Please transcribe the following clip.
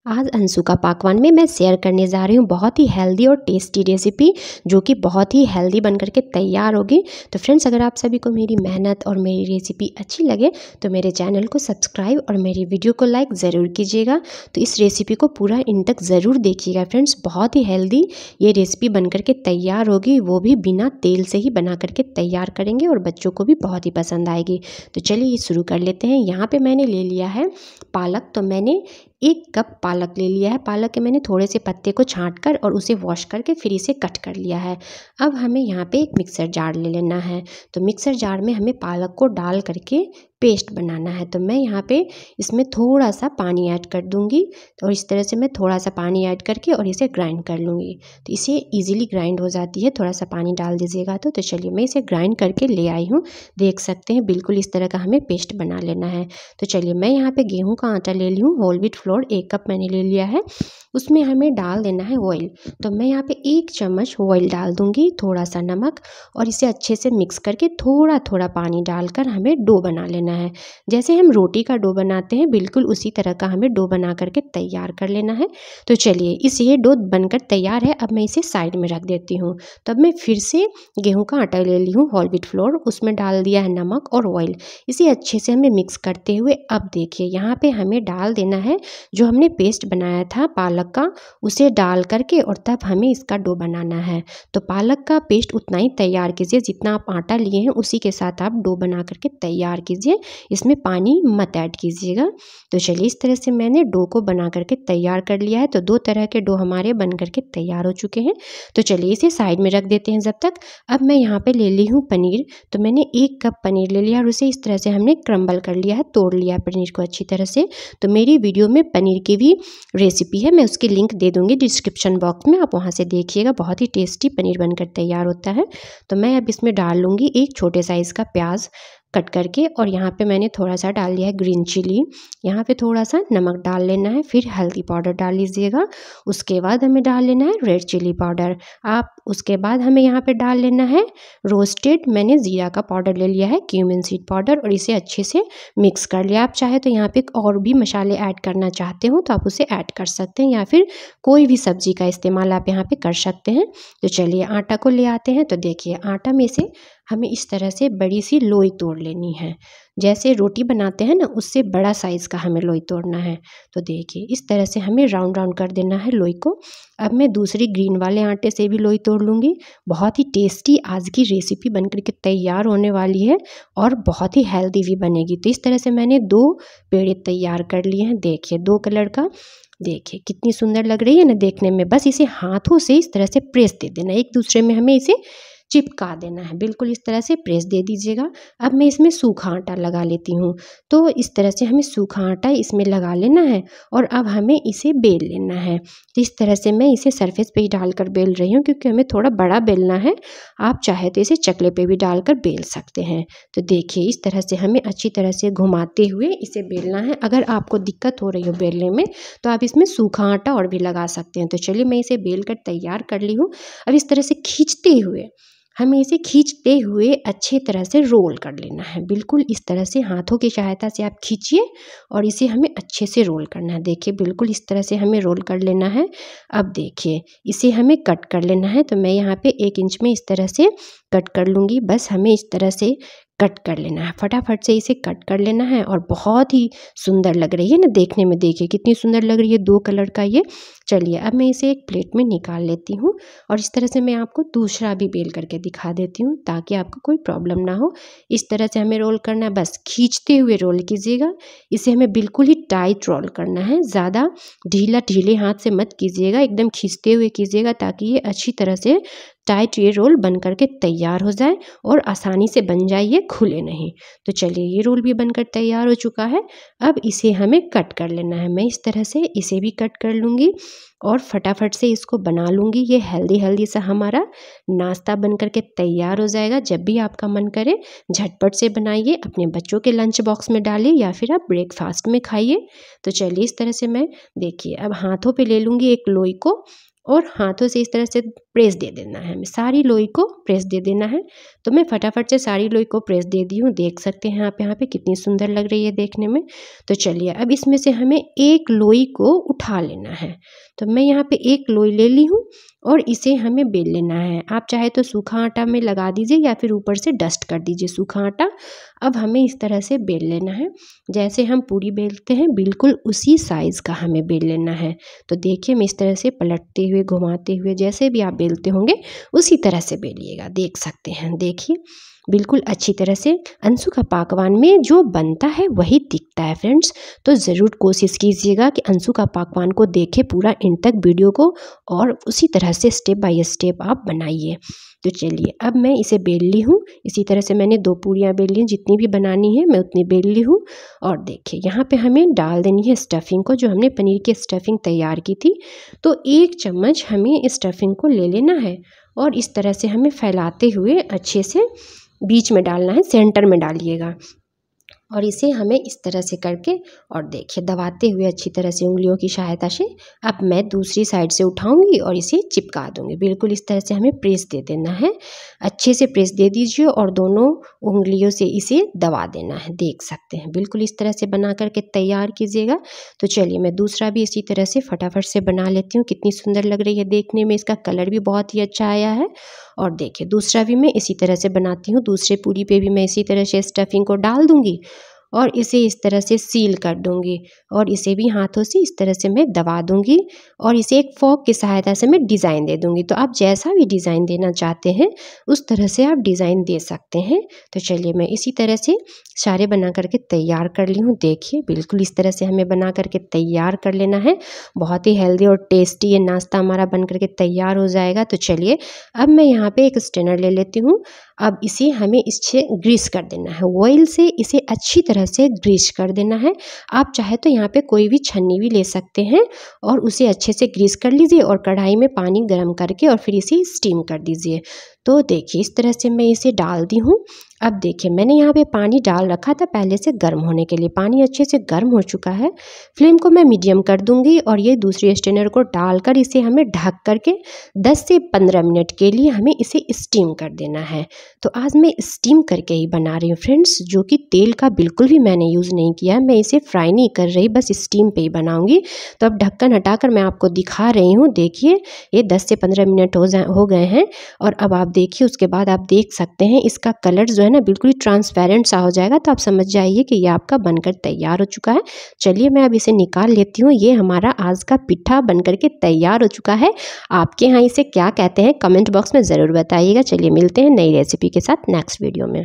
आज अंशु का पाकवान में मैं शेयर करने जा रही हूँ बहुत ही हेल्दी और टेस्टी रेसिपी, जो कि बहुत ही हेल्दी बन करके तैयार होगी। तो फ्रेंड्स, अगर आप सभी को मेरी मेहनत और मेरी रेसिपी अच्छी लगे तो मेरे चैनल को सब्सक्राइब और मेरी वीडियो को लाइक ज़रूर कीजिएगा। तो इस रेसिपी को पूरा एंड तक ज़रूर देखिएगा फ्रेंड्स, बहुत ही हेल्दी ये रेसिपी बन करके तैयार होगी, वो भी बिना तेल से ही बना करके तैयार करेंगे और बच्चों को भी बहुत ही पसंद आएगी। तो चलिए शुरू कर लेते हैं। यहाँ पर मैंने ले लिया है पालक। तो मैंने 1 कप पालक ले लिया है। पालक के मैंने थोड़े से पत्ते को छाँट कर और उसे वॉश करके फिर इसे कट कर लिया है। अब हमें यहाँ पे एक मिक्सर जार ले लेना है। तो मिक्सर जार में हमें पालक को डाल करके पेस्ट बनाना है। तो मैं यहाँ पे इसमें थोड़ा सा पानी ऐड कर दूँगी और इस तरह से मैं थोड़ा सा पानी ऐड करके और इसे ग्राइंड कर लूँगी। तो इसे ईज़िली ग्राइंड हो जाती है, थोड़ा सा पानी डाल दीजिएगा तो चलिए मैं इसे ग्राइंड करके ले आई हूँ। देख सकते हैं बिल्कुल इस तरह का हमें पेस्ट बना लेना है। तो चलिए मैं यहाँ पे गेहूँ का आटा ले ली हूँ, होल व्हीट फ्लोर 1 कप मैंने ले लिया है। उसमें हमें डाल देना है ऑयल। तो मैं यहाँ पे 1 चम्मच ऑयल डाल दूँगी, थोड़ा सा नमक और इसे अच्छे से मिक्स करके थोड़ा थोड़ा पानी डालकर हमें डो बना लेना है। जैसे हम रोटी का डो बनाते हैं बिल्कुल उसी तरह का हमें डो बना करके तैयार कर लेना है। तो चलिए ये डो बनकर तैयार है। अब मैं इसे साइड में रख देती हूँ। तब मैं फिर से गेहूँ का आटा ले ली हूँ, होल व्हीट फ्लोर, उसमें डाल दिया है नमक और ऑयल। इसे अच्छे से हमें मिक्स करते हुए अब देखिए यहाँ पे हमें डाल देना है जो हमने पेस्ट बनाया था पालक का, उसे डाल करके और तब हमें इसका डो बनाना है। तो पालक का पेस्ट उतना ही तैयार कीजिए जितना आप आटा लिए हैं, उसी के साथ आप डो बना करके तैयार कीजिए, इसमें पानी मत ऐड कीजिएगा। तो चलिए इस तरह से मैंने डो को बना करके तैयार कर लिया है। तो 2 तरह के डो हमारे बन करके तैयार हो चुके हैं। तो चलिए इसे साइड में रख देते हैं जब तक। अब मैं यहाँ पे ले ली हूँ पनीर। तो मैंने 1 कप पनीर ले लिया और उसे इस तरह से हमने क्रम्बल कर लिया है, तोड़ लिया है पनीर को अच्छी तरह से। तो मेरी वीडियो में पनीर की भी रेसिपी है, मैं उसकी लिंक दे दूँगी डिस्क्रिप्शन बॉक्स में, आप वहाँ से देखिएगा। बहुत ही टेस्टी पनीर बनकर तैयार होता है। तो मैं अब इसमें डाल लूँगी 1 छोटे साइज़ का प्याज कट करके और यहाँ पे मैंने थोड़ा सा डाल लिया है ग्रीन चिली। यहाँ पे थोड़ा सा नमक डाल लेना है, फिर हल्दी पाउडर डाल लीजिएगा। उसके बाद हमें डाल लेना है रेड चिली पाउडर। उसके बाद हमें यहाँ पे डाल लेना है रोस्टेड, मैंने ज़ीरा का पाउडर ले लिया है, क्यूमिन सीड पाउडर, और इसे अच्छे से मिक्स कर लिया। आप चाहे तो यहाँ पे और भी मसाले ऐड करना चाहते हो तो आप उसे ऐड कर सकते हैं, या फिर कोई भी सब्ज़ी का इस्तेमाल आप यहाँ पे कर सकते हैं। तो चलिए आटा को ले आते हैं। तो देखिए आटा में से हमें इस तरह से बड़ी सी लोई तोड़ लेनी है। जैसे रोटी बनाते हैं ना, उससे बड़ा साइज़ का हमें लोई तोड़ना है। तो देखिए इस तरह से हमें राउंड राउंड कर देना है लोई को। अब मैं दूसरी ग्रीन वाले आटे से भी लोई तोड़ लूँगी। बहुत ही टेस्टी आज की रेसिपी बनकर के तैयार होने वाली है और बहुत ही हेल्दी भी बनेगी। तो इस तरह से मैंने 2 पेड़े तैयार कर लिए हैं। देखिए 2 कलर का, देखिए कितनी सुंदर लग रही है ना देखने में। बस इसे हाथों से इस तरह से प्रेस दे देना, एक दूसरे में हमें इसे चिपका देना है, बिल्कुल इस तरह से प्रेस दे दीजिएगा। अब मैं इसमें सूखा आटा लगा लेती हूँ। तो इस तरह से हमें सूखा आटा इसमें लगा लेना है और अब हमें इसे बेल लेना है। तो इस तरह से मैं इसे सरफेस पे ही डालकर बेल रही हूँ क्योंकि हमें थोड़ा बड़ा बेलना है। आप चाहे तो इसे चकले पे भी डालकर बेल सकते हैं। तो देखिए इस तरह से हमें अच्छी तरह से घुमाते हुए इसे बेलना है। अगर आपको दिक्कत हो रही हो बेलने में तो आप इसमें सूखा आटा और भी लगा सकते हैं। तो चलिए मैं इसे बेल कर तैयार कर ली हूँ। अब इस तरह से हमें इसे खींचते हुए अच्छे तरह से रोल कर लेना है। बिल्कुल इस तरह से हाथों की सहायता से आप खींचिए और इसे हमें अच्छे से रोल करना है। देखिए बिल्कुल इस तरह से हमें रोल कर लेना है। अब देखिए इसे हमें कट कर लेना है। तो मैं यहाँ पे 1 इंच में इस तरह से कट कर लूँगी। बस हमें इस तरह से कट कर लेना है, फटाफट से इसे कट कर लेना है। और बहुत ही सुंदर लग रही है ना देखने में, देखिए कितनी सुंदर लग रही है 2 कलर का ये। चलिए अब मैं इसे एक प्लेट में निकाल लेती हूँ और इस तरह से मैं आपको दूसरा भी बेल करके दिखा देती हूँ ताकि आपको कोई प्रॉब्लम ना हो। इस तरह से हमें रोल करना है, बस खींचते हुए रोल कीजिएगा। इसे हमें बिल्कुल ही टाइट रोल करना है, ज़्यादा ढीले हाथ से मत कीजिएगा, एकदम खींचते हुए कीजिएगा ताकि ये अच्छी तरह से टाइट ये रोल बन करके तैयार हो जाए और आसानी से बन जाए, ये खुले नहीं। तो चलिए ये रोल भी बनकर तैयार हो चुका है। अब इसे हमें कट कर लेना है। मैं इस तरह से इसे भी कट कर लूँगी और फटाफट से इसको बना लूँगी। ये हेल्दी सा हमारा नाश्ता बन करके तैयार हो जाएगा। जब भी आपका मन करे झटपट से बनाइए, अपने बच्चों के लंच बॉक्स में डालिए या फिर आप ब्रेकफास्ट में खाइए। तो चलिए इस तरह से मैं देखिए अब हाथों पे ले लूँगी एक लोई को और हाथों से इस तरह से प्रेस दे देना है, हमें सारी लोई को प्रेस दे देना है। तो मैं फटाफट से सारी लोई को प्रेस दे दी हूँ, देख सकते हैं आप यहाँ पे कितनी सुंदर लग रही है देखने में। तो चलिए अब इसमें से हमें एक लोई को उठा लेना है। तो मैं यहाँ पे एक लोई ले ली हूँ और इसे हमें बेल लेना है। आप चाहे तो सूखा आटा में लगा दीजिए या फिर ऊपर से डस्ट कर दीजिए सूखा आटा। अब हमें इस तरह से बेल लेना है, जैसे हम पूरी बेलते हैं बिल्कुल उसी साइज़ का हमें बेल लेना है। तो देखिए मैं इस तरह से पलटते हुए घुमाते हुए जैसे भी आप बेलते होंगे उसी तरह से बेलिएगा, देख सकते हैं। देखिए बिल्कुल अच्छी तरह से अंशु का पकवान में जो बनता है वही दिखता है फ्रेंड्स। तो ज़रूर कोशिश कीजिएगा कि अंशु का पकवान को देखें पूरा एंड तक वीडियो को, और उसी तरह से स्टेप बाय स्टेप आप बनाइए। तो चलिए अब मैं इसे बेल ली हूँ, इसी तरह से मैंने 2 पूरियाँ बेल ली, जितनी भी बनानी है मैं उतनी बेल ली हूँ। और देखिए यहाँ पे हमें डाल देनी है स्टफिंग को, जो हमने पनीर की स्टफिंग तैयार की थी। तो 1 चम्मच हमें इस स्टफिंग को ले लेना है और इस तरह से हमें फैलाते हुए अच्छे से बीच में डालना है, सेंटर में डालिएगा। और इसे हमें इस तरह से करके और देखिए दबाते हुए अच्छी तरह से उंगलियों की सहायता से अब मैं दूसरी साइड से उठाऊंगी और इसे चिपका दूंगी। बिल्कुल इस तरह से हमें प्रेस दे देना है, अच्छे से प्रेस दे दीजिए और दोनों उंगलियों से इसे दबा देना है, देख सकते हैं। बिल्कुल इस तरह से बना करके तैयार कीजिएगा। तो चलिए मैं दूसरा भी इसी तरह से फटाफट से बना लेती हूँ। कितनी सुंदर लग रही है देखने में, इसका कलर भी बहुत ही अच्छा आया है। और देखिए दूसरा भी मैं इसी तरह से बनाती हूँ। दूसरे पूरी पे भी मैं इसी तरह से स्टफिंग को डाल दूँगी और इसे इस तरह से सील कर दूंगी और इसे भी हाथों से इस तरह से मैं दबा दूंगी और इसे एक फोक की सहायता से मैं डिज़ाइन दे दूंगी। तो आप जैसा भी डिज़ाइन देना चाहते हैं उस तरह से आप डिज़ाइन दे सकते हैं। तो चलिए मैं इसी तरह से सारे बना करके तैयार कर ली हूँ। देखिए बिल्कुल इस तरह से हमें बना करके तैयार कर लेना है। बहुत ही हेल्दी और टेस्टी ये नाश्ता हमारा बन करके तैयार हो जाएगा। तो चलिए अब मैं यहाँ पे एक स्ट्रेनर ले लेती हूँ। अब इसे हमें इससे ग्रीस कर देना है, ऑयल से इसे अच्छी तरह से ग्रीस कर देना है। आप चाहे तो यहाँ पे कोई भी छन्नी भी ले सकते हैं और उसे अच्छे से ग्रीस कर लीजिए और कढ़ाई में पानी गर्म करके और फिर इसे स्टीम कर दीजिए। तो देखिए इस तरह से मैं इसे डाल दी हूँ। अब देखिए मैंने यहाँ पे पानी डाल रखा था पहले से गर्म होने के लिए, पानी अच्छे से गर्म हो चुका है। फ्लेम को मैं मीडियम कर दूंगी और ये दूसरी स्ट्रेनर को डालकर इसे हमें ढक करके 10 से 15 मिनट के लिए हमें इसे स्टीम कर देना है। तो आज मैं स्टीम करके ही बना रही हूँ फ्रेंड्स, जो कि तेल का बिल्कुल भी मैंने यूज़ नहीं किया है। मैं इसे फ्राई नहीं कर रही, बस स्टीम पे ही बनाऊँगी। तो अब ढक्कन हटाकर मैं आपको दिखा रही हूँ। देखिए ये 10 से 15 मिनट हो गए हैं और अब आप देखिए उसके बाद आप देख सकते हैं इसका कलर जो है ना बिल्कुल ही ट्रांसपेरेंट सा हो जाएगा। तो आप समझ जाइए कि ये आपका बनकर तैयार हो चुका है। चलिए मैं अब इसे निकाल लेती हूँ। ये हमारा आज का पिट्ठा बनकर के तैयार हो चुका है। आपके यहाँ इसे क्या कहते हैं कमेंट बॉक्स में ज़रूर बताइएगा। चलिए मिलते हैं नई रेसिपी के साथ नेक्स्ट वीडियो में।